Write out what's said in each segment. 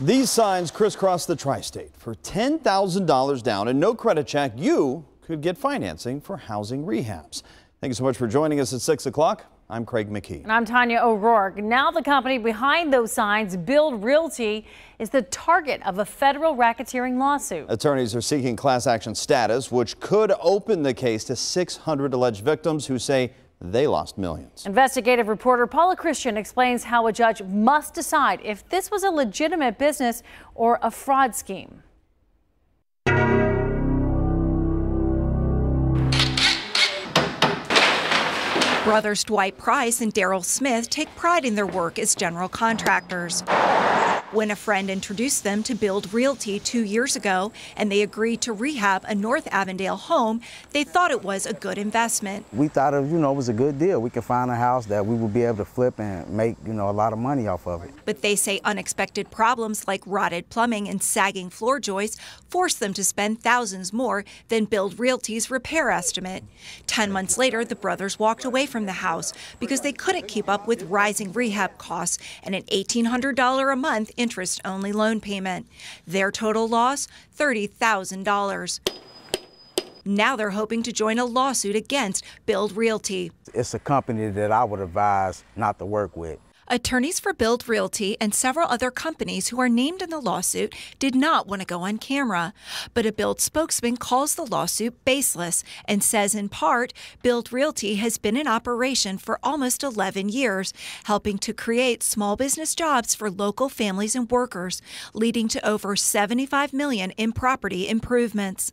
These signs crisscross the tri-state. For $10,000 down and no credit check, you could get financing for housing rehabs. Thank you so much for joining us at 6 o'clock. I'm Craig McKee. And I'm Tanya O'Rourke. Now the company behind those signs, Build Realty, is the target of a federal racketeering lawsuit. Attorneys are seeking class action status, which could open the case to 600 alleged victims who say they lost millions. Investigative reporter Paula Christian explains how a judge must decide if this was a legitimate business or a fraud scheme. Brothers Dwight Price and Daryl Smith take pride in their work as general contractors. When a friend introduced them to Build Realty 2 years ago and they agreed to rehab a North Avondale home, they thought it was a good investment. We thought it was a good deal. We could find a house that we would be able to flip and make, a lot of money off of it. But they say unexpected problems like rotted plumbing and sagging floor joists forced them to spend thousands more than Build Realty's repair estimate. 10 months later, the brothers walked away from the house because they couldn't keep up with rising rehab costs and an $1,800 a month interest-only loan payment. Their total loss, $30,000. Now they're hoping to join a lawsuit against Build Realty. It's a company that I would advise not to work with. Attorneys for Build Realty and several other companies who are named in the lawsuit did not want to go on camera. But a Build spokesman calls the lawsuit baseless and says in part, Build Realty has been in operation for almost 11 years, helping to create small business jobs for local families and workers, leading to over $75 million in property improvements.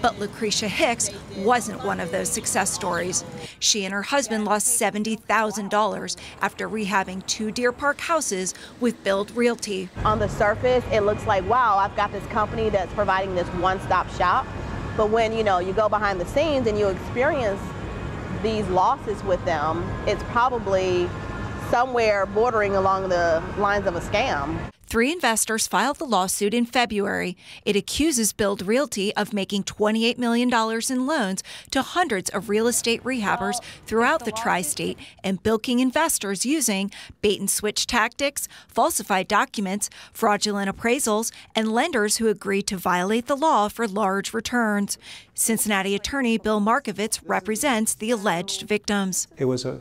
But Lucretia Hicks wasn't one of those success stories. She and her husband lost $70,000 after rehabbing 2 Deer Park houses with Build Realty. On the surface, it looks like, wow, I've got this company that's providing this one-stop shop. But when, you go behind the scenes and you experience these losses with them, it's probably somewhere bordering along the lines of a scam. 3 investors filed the lawsuit in February. It accuses Build Realty of making $28 million in loans to hundreds of real estate rehabbers throughout the tri-state and bilking investors using bait-and-switch tactics, falsified documents, fraudulent appraisals, and lenders who agreed to violate the law for large returns. Cincinnati attorney Bill Markovitz represents the alleged victims. It was a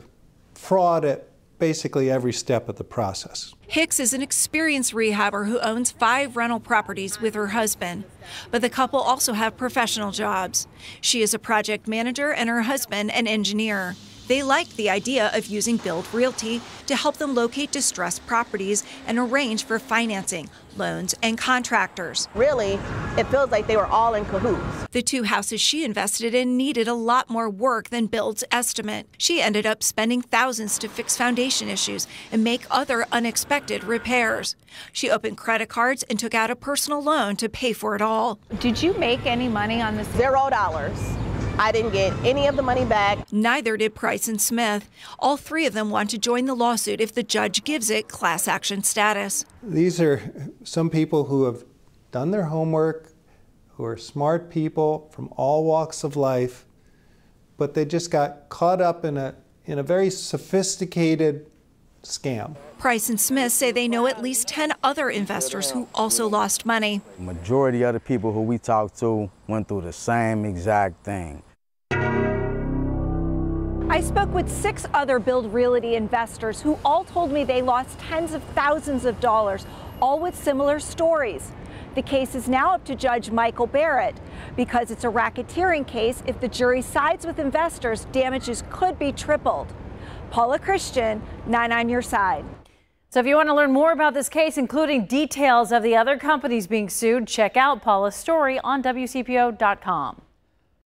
fraud at basically every step of the process. Hicks is an experienced rehabber who owns 5 rental properties with her husband. But the couple also have professional jobs. She is a project manager and her husband an engineer. They liked the idea of using Build Realty to help them locate distressed properties and arrange for financing, loans, and contractors. Really, it feels like they were all in cahoots. The 2 houses she invested in needed a lot more work than Build's estimate. She ended up spending thousands to fix foundation issues and make other unexpected repairs. She opened credit cards and took out a personal loan to pay for it all. Did you make any money on this? $0. I didn't get any of the money back. Neither did Price and Smith. All 3 of them want to join the lawsuit if the judge gives it class action status. These are some people who have done their homework, who are smart people from all walks of life, but they just got caught up in a very sophisticated scam. Price and Smith say they know at least 10 other investors who also lost money. The majority of the people who we talked to went through the same exact thing. I spoke with 6 other Build Realty investors who all told me they lost tens of thousands of dollars, all with similar stories. The case is now up to Judge Michael Barrett. Because it's a racketeering case, if the jury sides with investors, damages could be tripled. Paula Christian, 9 on your side. So if you want to learn more about this case, including details of the other companies being sued, check out Paula's story on WCPO.com.